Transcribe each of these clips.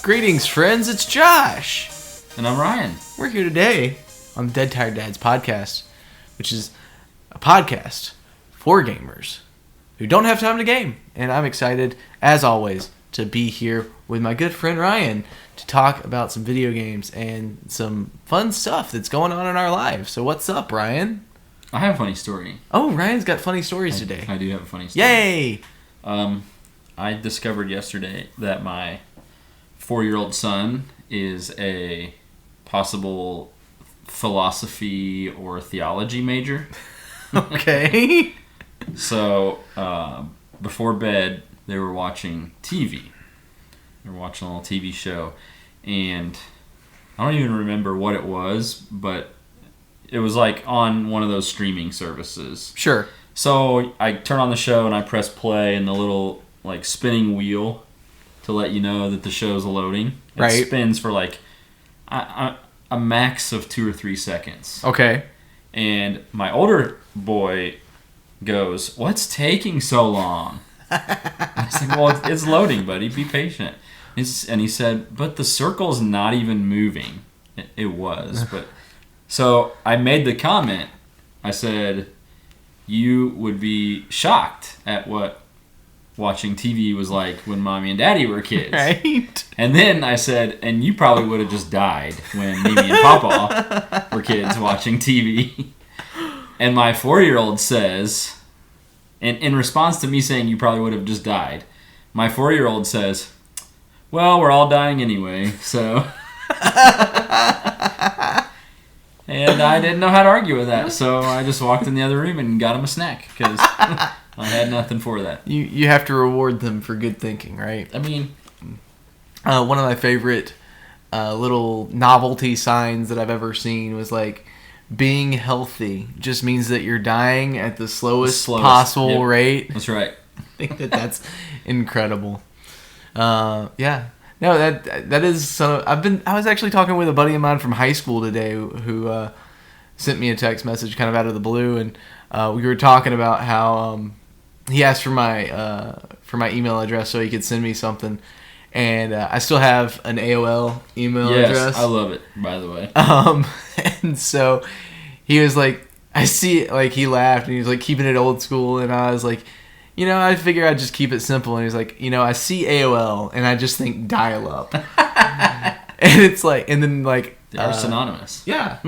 Greetings, friends. It's Josh. And I'm Ryan. We're here today on the Dead Tired Dads podcast, which is a podcast for gamers who don't have time to game. And I'm excited, as always, to be here with my good friend Ryan to talk about some video games and some fun stuff that's going on in our lives. So what's up, Ryan? I have a funny story. Oh, Ryan's got funny stories today. I do have a funny story. Yay! I discovered yesterday that my 4-year-old son is a possible philosophy or theology major. Okay. So, before bed, they were watching TV. They were watching a little TV show. And I don't even remember what it was, but it was like on one of those streaming services. Sure. So I turn on the show and I press play, and the little like spinning wheel to let you know that the show's loading. It spins for like a max of 2 or 3 seconds. Okay. And my older boy goes, "What's taking so long?" I said, "Well, it's loading, buddy. Be patient." And he said, "But the circle's not even moving." It was, but so I made the comment. I said, "You would be shocked at what watching TV was like when Mommy and Daddy were kids." Right. And then I said, "And you probably would have just died when Mimi and Papa were kids watching TV." And my 4-year-old says, and in response to me saying you probably would have just died, my 4-year-old says, "Well, we're all dying anyway, so..." And I didn't know how to argue with that, so I just walked in the other room and got him a snack, because I had nothing for that. You have to reward them for good thinking, right? I mean... one of my favorite little novelty signs that I've ever seen was like, being healthy just means that you're dying at the slowest possible rate. That's right. I think that's incredible. Yeah. No, that is some. I was actually talking with a buddy of mine from high school today who sent me a text message kind of out of the blue, and we were talking about how he asked for my email address so he could send me something, and I still have an AOL email address. Yes, I love it, by the way. And so he was like, I see it, like he laughed and he was like keeping it old school, and I was like, I figure I'd just keep it simple. And he was like, I see AOL and I just think dial-up. And it's like, and then like... They are synonymous. Yeah.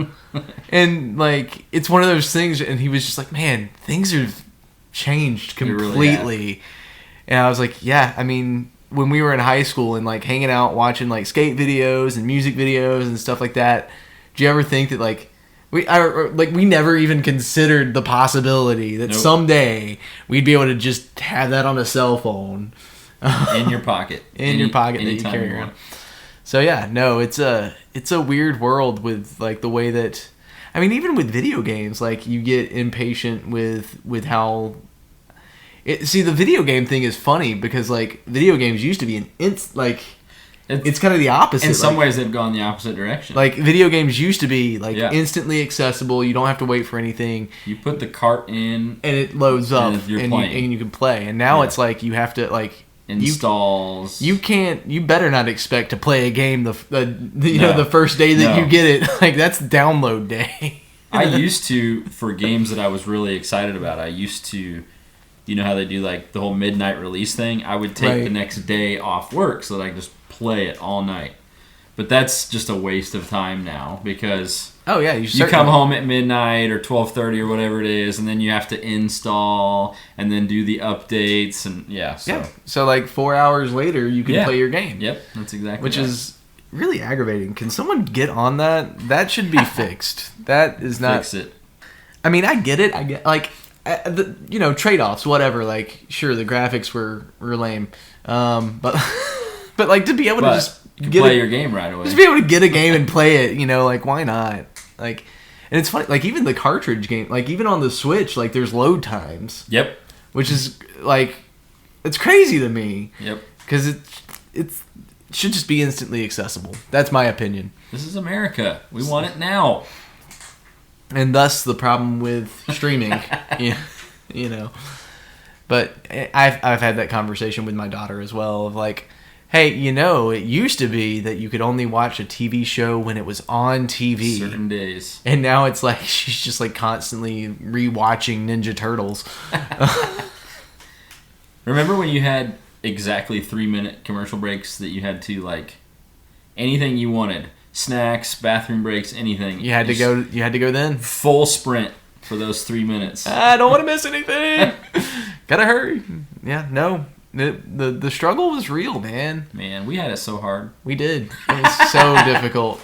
And like, it's one of those things, and he was just like, man, things have changed completely. Really, and I was like, yeah, I mean, when we were in high school and like hanging out watching like skate videos and music videos and stuff like that, do you ever think that like, we never even considered the possibility that someday we'd be able to just have that on a cell phone in your pocket, that you carry around. So yeah, no, it's a weird world with like the way that, I mean, even with video games, like you get impatient with how. See, the video game thing is funny because like video games used to be it's kind of the opposite. In some ways, they've gone the opposite direction. Like, video games used to be, like, instantly accessible. You don't have to wait for anything. You put the cart in. And it loads up. And you're playing. And you can play. And now it's like, you have to, like... Installs. You better not expect to play a game the first day that you get it. Like, that's download day. I used to, for games that I was really excited about, I used to... You know how they do, like, the whole midnight release thing? I would take the next day off work so that I could just play it all night. But that's just a waste of time now, because you come home at midnight or 12:30 or whatever it is, and then you have to install and then do the updates and so like 4 hours later you can play your game. Yep, that's exactly which is really aggravating. Can someone get on that? That should be fixed. That is not fix it. I mean, I get it. I get like trade-offs, whatever. Like, sure, the graphics were lame, but like to be able to just play your game right away, just be able to get a game and play it, like why not? Like, and it's funny, like even the cartridge game, like even on the Switch, like there's load times. Yep. Which is like, it's crazy to me. Yep. Because it should just be instantly accessible. That's my opinion. This is America. We want it now. And thus the problem with streaming, But I've had that conversation with my daughter as well of like, Hey, it used to be that you could only watch a TV show when it was on TV. Certain days. And now it's like she's just like constantly rewatching Ninja Turtles. Remember when you had exactly 3-minute commercial breaks that you had to like anything you wanted, snacks, bathroom breaks, anything. You had to go then. Full sprint for those 3 minutes. I don't want to miss anything. Gotta hurry. Yeah, no. The struggle was real, man. Man, we had it so hard. We did. It was so difficult.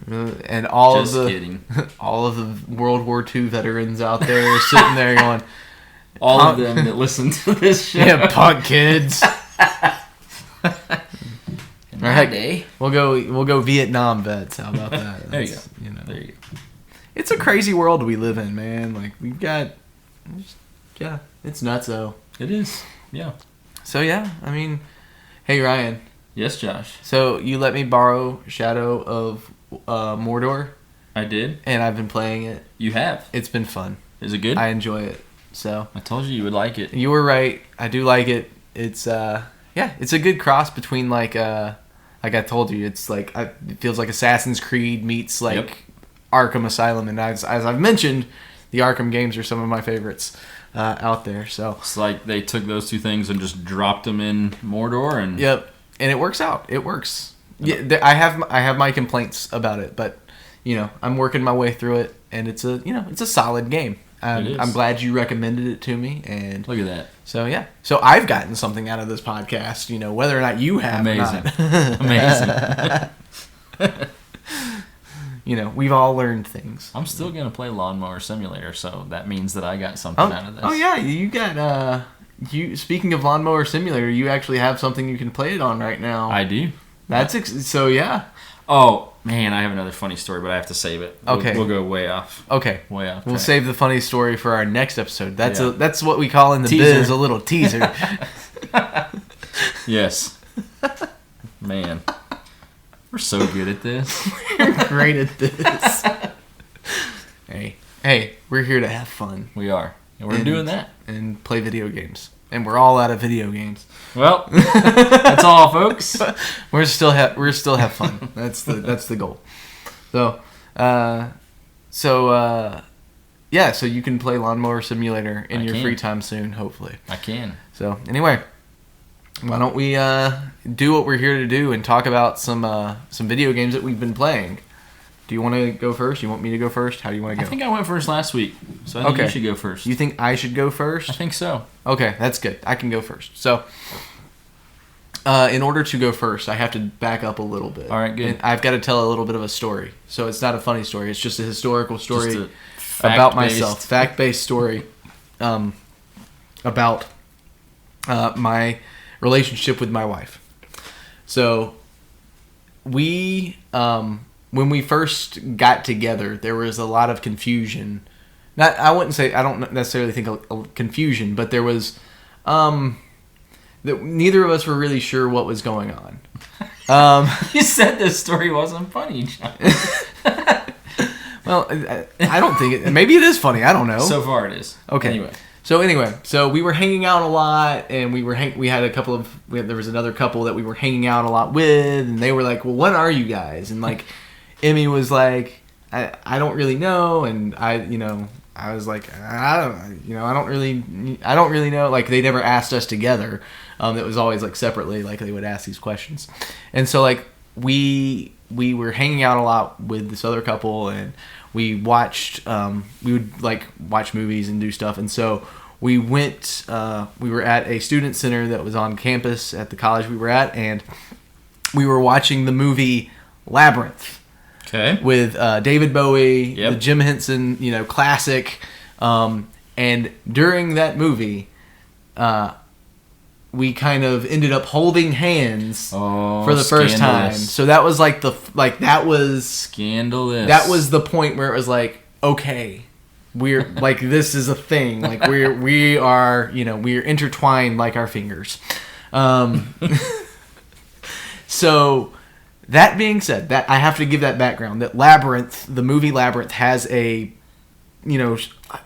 And all of the World War II veterans out there are sitting there going, all of them that listen to this show. Yeah, punk kids. In my day. We'll go Vietnam vets. How about that? There you go. There you go. It's a crazy world we live in, man. Like it's nuts though. It is. Yeah. So yeah, I mean, hey Ryan. Yes, Josh. So you let me borrow Shadow of Mordor. I did. And I've been playing it. You have. It's been fun. Is it good? I enjoy it. So I told you would like it. You were right. I do like it. It's it's a good cross between like I told you, it's like it feels like Assassin's Creed meets like Arkham Asylum, and as I've mentioned, the Arkham games are some of my favorites out there. So it's like they took those two things and just dropped them in Mordor, and and it works out. It works. Yeah, I have my complaints about it, but I'm working my way through it, and it's a solid game. I'm glad you recommended it to me, and look at that. So yeah, so I've gotten something out of this podcast. Whether or not you have. Amazing, amazing. We've all learned things. I'm still gonna play Lawnmower Simulator, so that means that I got something out of this. Oh yeah, you got. Speaking of Lawnmower Simulator, you actually have something you can play it on right now. I do. So yeah. Oh man, I have another funny story, but I have to save it. Okay, we'll go way off. Okay, way off. We'll save the funny story for our next episode. That's what we call in the biz a little teaser. Yes. Man, we're so good at this. We're great at this. Hey, we're here to have fun. We are, and we're doing that and play video games. And we're all out of video games. Well, that's all, folks. We're still have fun. That's the goal. So, so you can play Lawnmower Simulator in your free time soon, hopefully. I can. So anyway, why don't we do what we're here to do and talk about some video games that we've been playing? Do you want to go first? You want me to go first? How do you want to go? I think I went first last week, so I think you should go first. You think I should go first? I think so. Okay, that's good. I can go first. So, in order to go first, I have to back up a little bit. All right, good. And I've got to tell a little bit of a story. So it's not a funny story. It's just a historical story about myself. Fact-based story about my relationship with my wife. So, when we first got together, there was a lot of confusion. I don't necessarily think a confusion, but there was that neither of us were really sure what was going on. You said this story wasn't funny, John. Well, I don't think it. Maybe it is funny. I don't know. So far, it is. Okay. Anyway, so we were hanging out a lot, and we had a couple of. There was another couple that we were hanging out a lot with, and they were like, "Well, what are you guys?" And like, Emmy was like, I don't really know, and I was like, I don't really know. Like, they never asked us together. It was always like separately, like they would ask these questions. And so like we were hanging out a lot with this other couple, and we watched we would like watch movies and do stuff. And so we went we were at a student center that was on campus at the college we were at, and we were watching the movie Labyrinth. Okay. With David Bowie, the Jim Henson, classic. And during that movie, we kind of ended up holding hands for the first time. So that was that was scandalous. That was the point where it was like, okay, we're like, this is a thing. Like we are intertwined like our fingers. So. That being said, that I have to give that background. That Labyrinth, the movie Labyrinth, has a,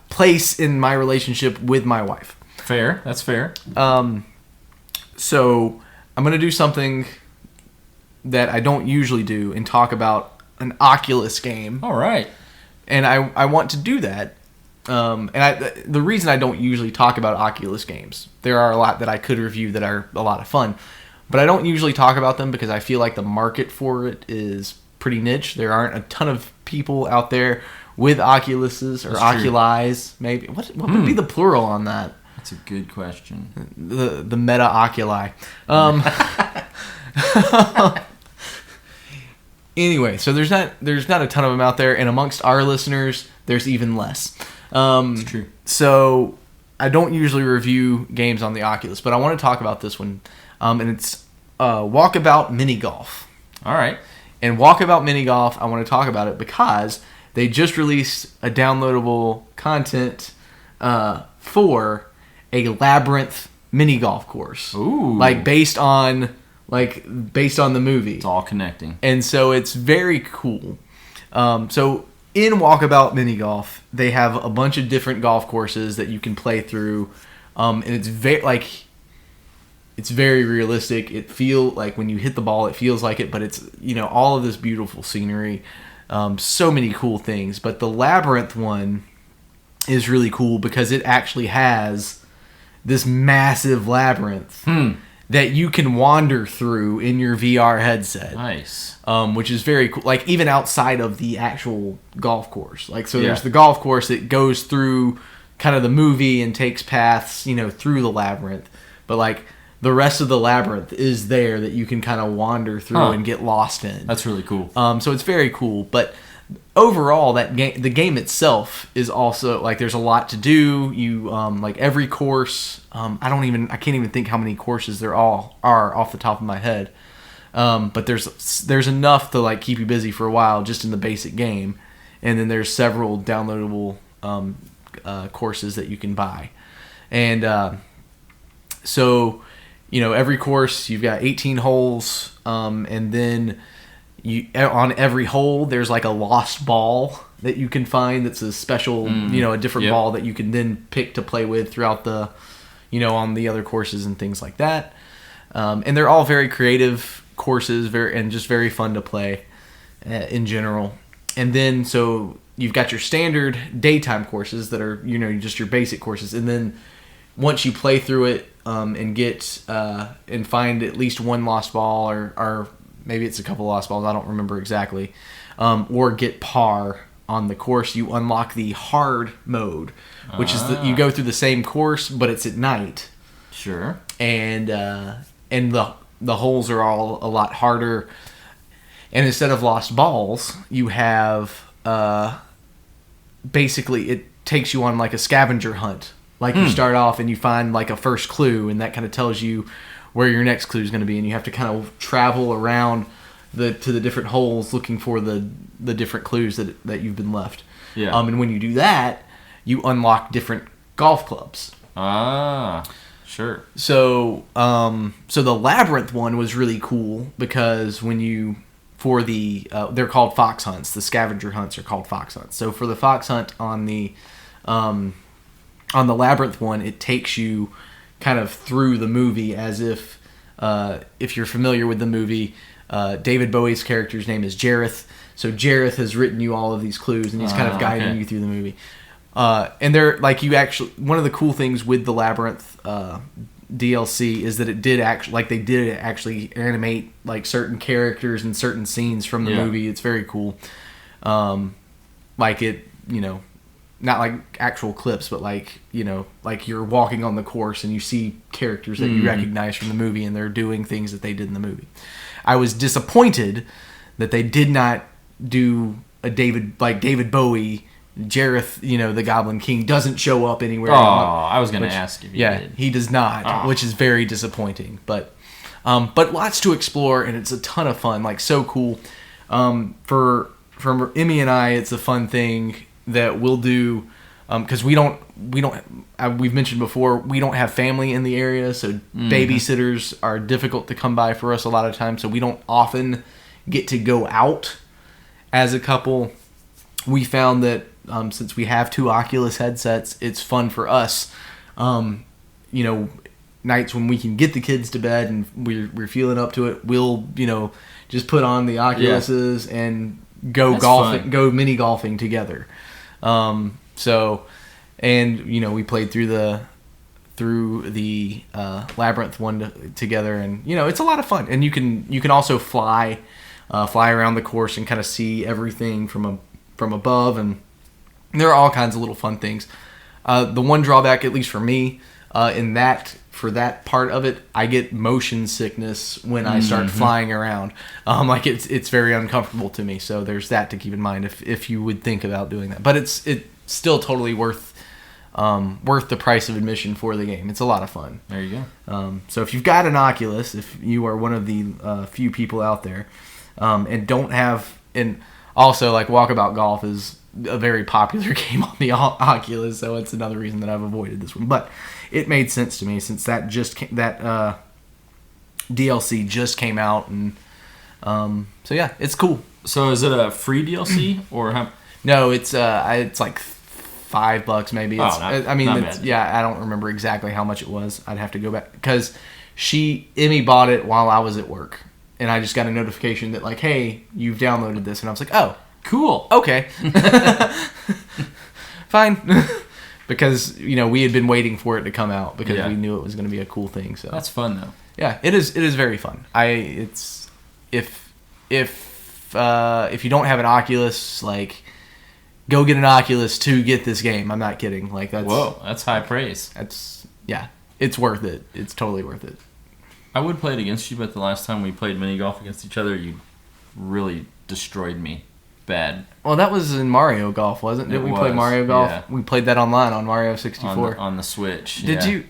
place in my relationship with my wife. Fair. That's fair. So I'm going to do something that I don't usually do and talk about an Oculus game. All right. And I want to do that. The reason I don't usually talk about Oculus games, there are a lot that I could review that are a lot of fun, but I don't usually talk about them because I feel like the market for it is pretty niche. There aren't a ton of people out there with Oculuses or Oculis, maybe. What would be the plural on that? That's a good question. The meta oculi. Anyway, so there's not a ton of them out there, and amongst our listeners, there's even less. That's true. So I don't usually review games on the Oculus, but I want to talk about this one, and it's Walkabout Mini Golf. All right. And Walkabout Mini Golf, I want to talk about it because they just released a downloadable content for a Labyrinth mini golf course. Ooh. Based on the movie. It's all connecting. And so it's very cool. So in Walkabout Mini Golf, they have a bunch of different golf courses that you can play through. And it's very realistic. It feels like when you hit the ball, it feels like it, but it's, all of this beautiful scenery. So many cool things. But the Labyrinth one is really cool because it actually has this massive labyrinth that you can wander through in your VR headset. Nice. Which is very cool. Even outside of the actual golf course. There's the golf course that goes through kind of the movie and takes paths, through the labyrinth. But the rest of the labyrinth is there that you can kind of wander through and get lost in. That's really cool. So it's very cool. But overall, the game itself is also there's a lot to do. You every course. I can't even think how many courses there all are off the top of my head. But there's enough to keep you busy for a while just in the basic game, and then there's several downloadable courses that you can buy, and so every course you've got 18 holes, and then on every hole there's a lost ball that you can find that's a special a different ball that you can then pick to play with throughout the on the other courses and things like that, and they're all very creative courses, and just very fun to play in general. And then so you've got your standard daytime courses that are just your basic courses, and then once you play through it and get and find at least one lost ball or maybe it's a couple lost balls, I don't remember exactly, or get par on the course, you unlock the hard mode, which is you go through the same course, but it's at night. Sure. And the holes are all a lot harder. And instead of lost balls, you have basically it takes you on a scavenger hunt. You start off and you find a first clue, and that kind of tells you where your next clue is going to be, and you have to kind of travel around to the different holes looking for the different clues that you've been left. Yeah. And when you do that, you unlock different golf clubs. Ah, sure. So the Labyrinth one was really cool because they're called fox hunts. The scavenger hunts are called fox hunts. So for the fox hunt on the Labyrinth one, it takes you kind of through the movie as if you're familiar with the movie, David Bowie's character's name is Jareth. So Jareth has written you all of these clues, and he's kind of guiding you through the movie. And they're one of the cool things with the Labyrinth DLC is that it did actually animate certain characters and certain scenes from the movie. It's very cool. Not actual clips, but you're walking on the course and you see characters that you recognize from the movie, and they're doing things that they did in the movie. I was disappointed that they did not do a David Bowie. Jareth, the Goblin King, doesn't show up anywhere. Oh, I was going to ask if he did. He does not, which is very disappointing. But lots to explore, and it's a ton of fun. So cool. For Emmy and I, it's a fun thing that we'll do because we've mentioned before, we don't have family in the area, so babysitters are difficult to come by for us a lot of times, so we don't often get to go out as a couple. We found that since we have two Oculus headsets, it's fun for us, nights when we can get the kids to bed and we're feeling up to it, we'll just put on the Oculuses and go golfing, go mini golfing together. We played through the Labyrinth one together, and it's a lot of fun. And you can also fly around the course and kind of see everything from above, and there are all kinds of little fun things. The one drawback, at least for me, for that part of it, I get motion sickness when I start flying around. It's very uncomfortable to me. So there's that to keep in mind if you would think about doing that. But it's still totally worth the price of admission for the game. It's a lot of fun. There you go. So if you've got an Oculus, if you are one of the few people out there, and don't have, and also like Walkabout Golf is a very popular game on the Oculus, so it's another reason that I've avoided this one. But it made sense to me since that DLC just came out, and so yeah, it's cool. So is it a free DLC or how? No, it's like $5 maybe. It's, not bad. I don't remember exactly how much it was. I'd have to go back because Emmy bought it while I was at work, and I just got a notification that like, hey, you've downloaded this, and I was like, oh, cool, okay, fine, because we had been waiting for it to come out because we knew it was going to be a cool thing. So that's fun though. Yeah, it is very fun. If you don't have an Oculus, like, go get an Oculus to get this game. I'm not kidding. Like that's high praise. It's worth it. It's totally worth it. I would play it against you, but the last time we played mini golf against each other, you really destroyed me bad. Well, that was in Mario Golf, wasn't it? Didn't we play Mario Golf? Yeah. We played that online on Mario 64 on the Switch. Did I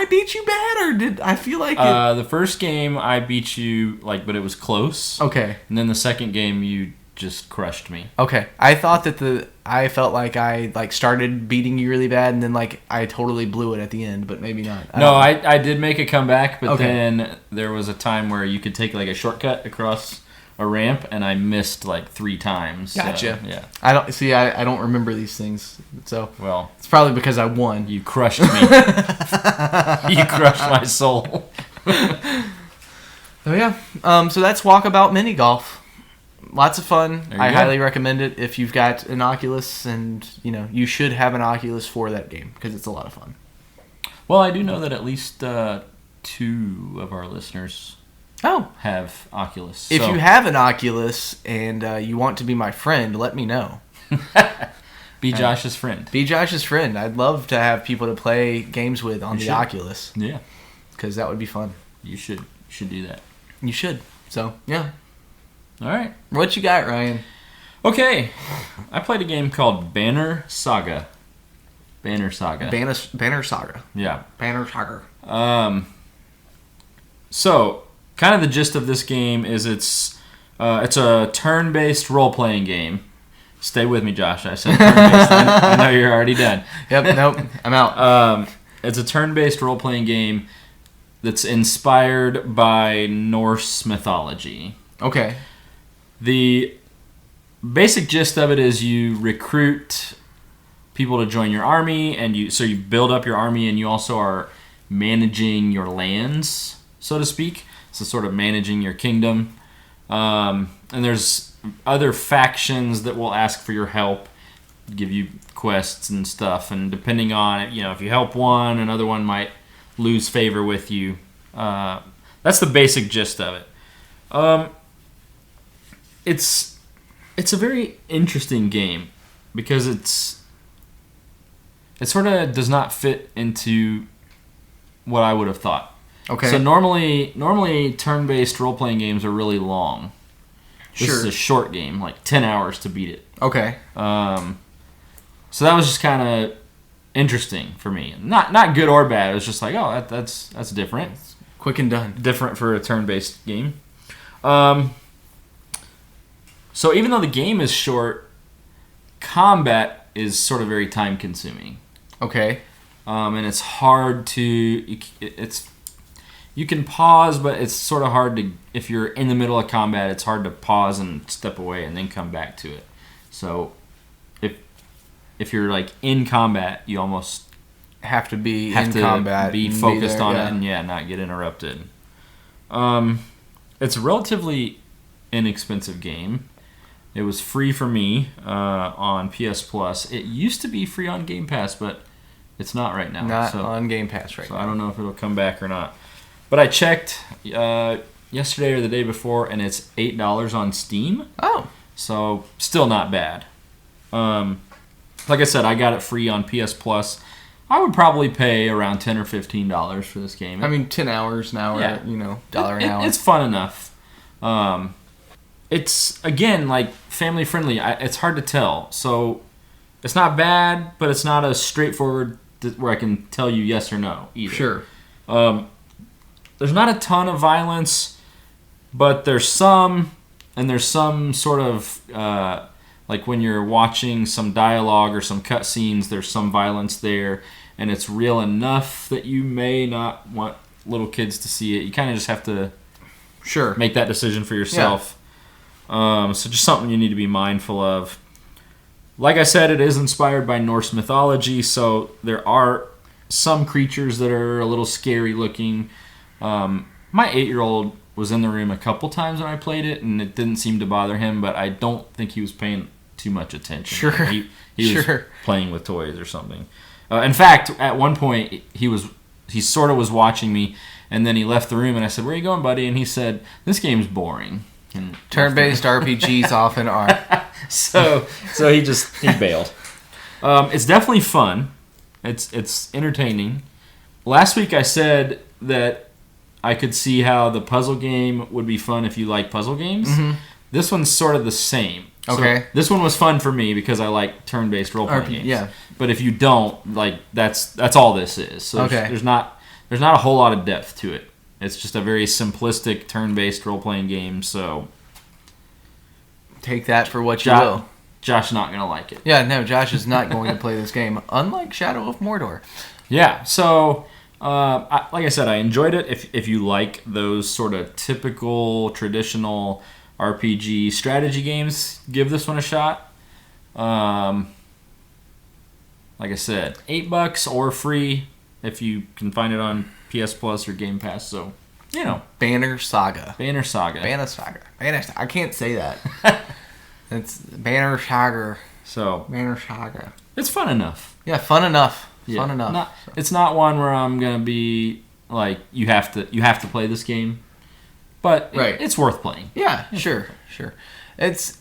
beat you bad, or did I feel like the first game I beat you, but it was close. Okay. And then the second game you just crushed me. Okay. I thought that I felt like I started beating you really bad, and then I totally blew it at the end, but maybe not. I did make a comeback, but then there was a time where you could take a shortcut across a ramp, and I missed 3 times. Gotcha. So, yeah. I don't remember these things. So it's probably because I won. You crushed me. You crushed my soul. So yeah. So that's Walkabout Mini Golf. Lots of fun. I highly recommend it if you've got an Oculus, and you should have an Oculus for that game because it's a lot of fun. Well, I do know that at least 2 of our listeners have Oculus. If you have an Oculus and you want to be my friend, let me know. Be Josh's friend. Be Josh's friend. I'd love to have people to play games with on the Oculus. Yeah. Because that would be fun. You should do that. You should. So, yeah. All right. What you got, Ryan? Okay. I played a game called Banner Saga. Banner Saga. Banner Saga. Yeah. Banner Saga. So, kind of the gist of this game is it's a turn-based role-playing game. Stay with me, Josh. I said turn-based. I know you're already done. Yep. Nope. I'm out. It's a turn-based role-playing game that's inspired by Norse mythology. Okay. The basic gist of it is you recruit people to join your army, and you build up your army, and you also are managing your lands, so to speak. So sort of managing your kingdom. And there's other factions that will ask for your help, give you quests and stuff, and depending on it, if you help one, another one might lose favor with you. That's the basic gist of it. It's a very interesting game because it sort of does not fit into what I would have thought. Okay. So normally turn-based role-playing games are really long. This is a short game, 10 hours to beat it. Okay. So that was just kind of interesting for me. Not good or bad. It was just that's different. Quick and done. Different for a turn-based game. So even though the game is short, combat is sort of very time-consuming. Okay. And it's hard to... You can pause, but it's sort of hard to... If you're in the middle of combat, it's hard to pause and step away and then come back to it. So if you're in combat, you almost have to be have in to combat, be focused on it, and not get interrupted. It's a relatively inexpensive game. It was free for me on PS Plus. It used to be free on Game Pass, but it's not right now. Not on Game Pass right now. I don't know if it'll come back or not. But I checked yesterday or the day before, and it's $8 on Steam. Oh. So, still not bad. Like I said, I got it free on PS Plus. I would probably pay around $10 or $15 for this game. I mean, 10 hours an hour, $1 an hour. It's fun enough. It's, again, like, family friendly. It's hard to tell. So, it's not bad, but it's not as straightforward where I can tell you yes or no either. Sure. There's not a ton of violence, but there's some, and there's some sort of, like when you're watching some dialogue or some cutscenes, there's some violence there, and it's real enough that you may not want little kids to see it. You kind of just have to make that decision for yourself. Yeah. So just something you need to be mindful of. Like I said, it is inspired by Norse mythology, so there are some creatures that are a little scary looking. My 8-year-old was in the room a couple times when I played it, and it didn't seem to bother him, but I don't think he was paying too much attention. Sure. He was playing with toys or something. In fact, at one point, he sort of was watching me, and then he left the room, and I said, "Where are you going, buddy?" And he said, "This game's boring." And turn-based RPGs often are. So he bailed. It's definitely fun. It's entertaining. Last week I said that I could see how the puzzle game would be fun if you like puzzle games. Mm-hmm. This one's sort of the same. Okay. So this one was fun for me because I like turn-based role-playing games. Yeah. But if you don't, like, that's all this is. So there's not a whole lot of depth to it. It's just a very simplistic turn-based role-playing game. So take that for what you will. Josh's not gonna like it. Yeah, no, Josh is not going to play this game, unlike Shadow of Mordor. Yeah. So. Like I said, I enjoyed it. If you like those sort of typical, traditional RPG strategy games, give this one a shot. Like I said, $8 or free if you can find it on PS Plus or Game Pass. So, Banner Saga. Banner Saga. Banner Saga. I can't say that. It's Banner Saga. So, Banner Saga. It's fun enough. Yeah, fun enough. Yeah. Fun enough. It's not one where I'm gonna be like you have to play this game, but it's worth playing. Yeah, sure. It's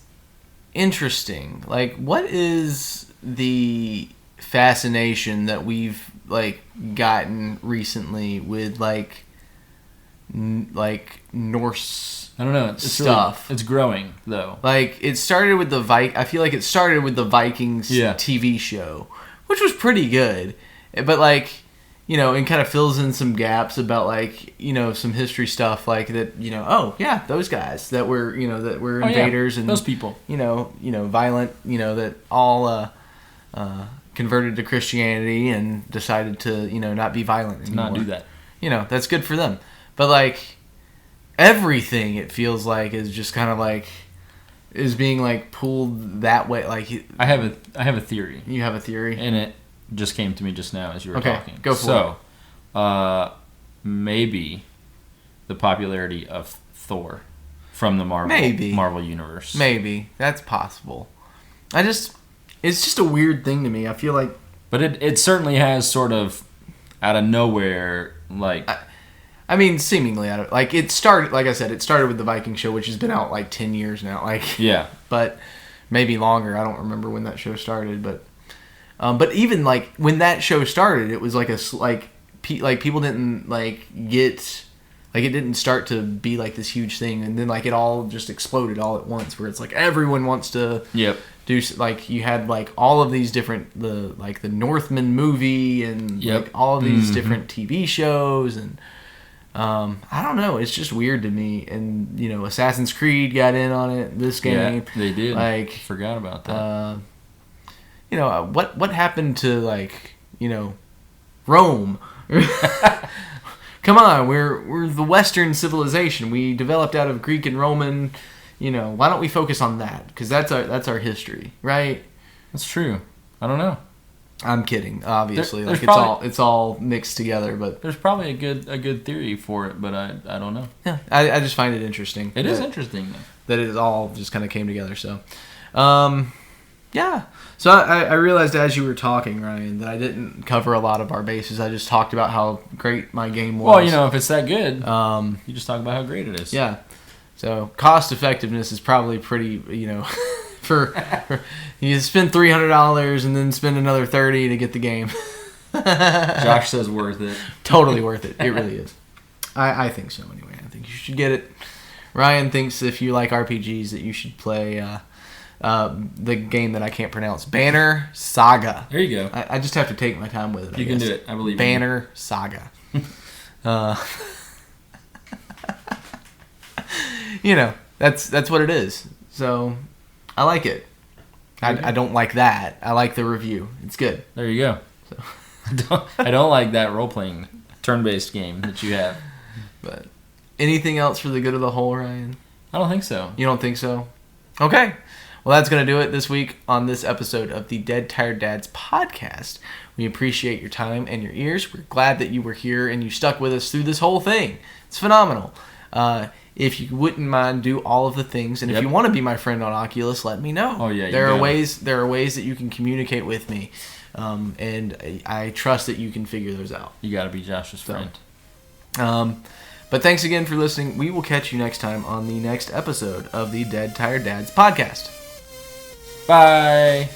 interesting. Like, what is the fascination that we've gotten recently with like Norse? I don't know. It's stuff. It's growing though. Like it started with the I feel like it started with the Vikings TV show, which was pretty good, but and kind of fills in some gaps about some history stuff that those guys that were invaders and those people violent that all converted to Christianity and decided to not be violent anymore. Not do that. That's good for them, but everything it feels like is just kind of is being pulled that way. I have a theory. You have a theory, and it just came to me just now as you were talking. Go for it. So, maybe the popularity of Thor from the Marvel universe. Maybe that's possible. It's just a weird thing to me. I feel like, but it certainly has sort of out of nowhere I mean, seemingly out of it started. Like I said, it started with the Viking show, which has been out 10 years now. Yeah, but maybe longer. I don't remember when that show started, but even when that show started, it was people didn't get it didn't start to be this huge thing, and then it all just exploded all at once, where it's everyone wants to do you had all of these different the Northman movie and all of these different TV shows and. I don't know. It's just weird to me. And, Assassin's Creed got in on it, this game. Yeah, they did. Forgot about that. What happened to, Rome? Come on, we're the Western civilization. We developed out of Greek and Roman. Why don't we focus on that? Because that's our history, right? That's true. I don't know. I'm kidding, obviously. There's It's all mixed together, but there's probably a good theory for it, but I don't know. yeah, I just find it interesting. It is interesting that it all just kind of came together. So, yeah. So I realized as you were talking, Ryan, that I didn't cover a lot of our bases. I just talked about how great my game was. Well, if it's that good, you just talk about how great it is. Yeah. So cost effectiveness is probably pretty, for you spend $300 and then spend another $30 to get the game. Josh says worth it. Totally worth it. It really is. I think so anyway. I think you should get it. Ryan thinks if you like RPGs that you should play the game that I can't pronounce, Banner Saga. There you go. I just have to take my time with it. You can do it. I believe Banner Saga. That's what it is. So I like it. I don't like that. I like the review. It's good. There you go. So. I don't like that role-playing turn-based game that you have. But anything else for the good of the whole, Ryan? I don't think so. You don't think so? Okay. Well, that's going to do it this week on this episode of the Dead Tired Dads podcast. We appreciate your time and your ears. We're glad that you were here and you stuck with us through this whole thing. It's phenomenal. If you wouldn't mind, do all of the things. And if you want to be my friend on Oculus, let me know. Oh, yeah. There are ways that you can communicate with me. And I trust that you can figure those out. You got to be Josh's friend. But thanks again for listening. We will catch you next time on the next episode of the Dead Tired Dads podcast. Bye.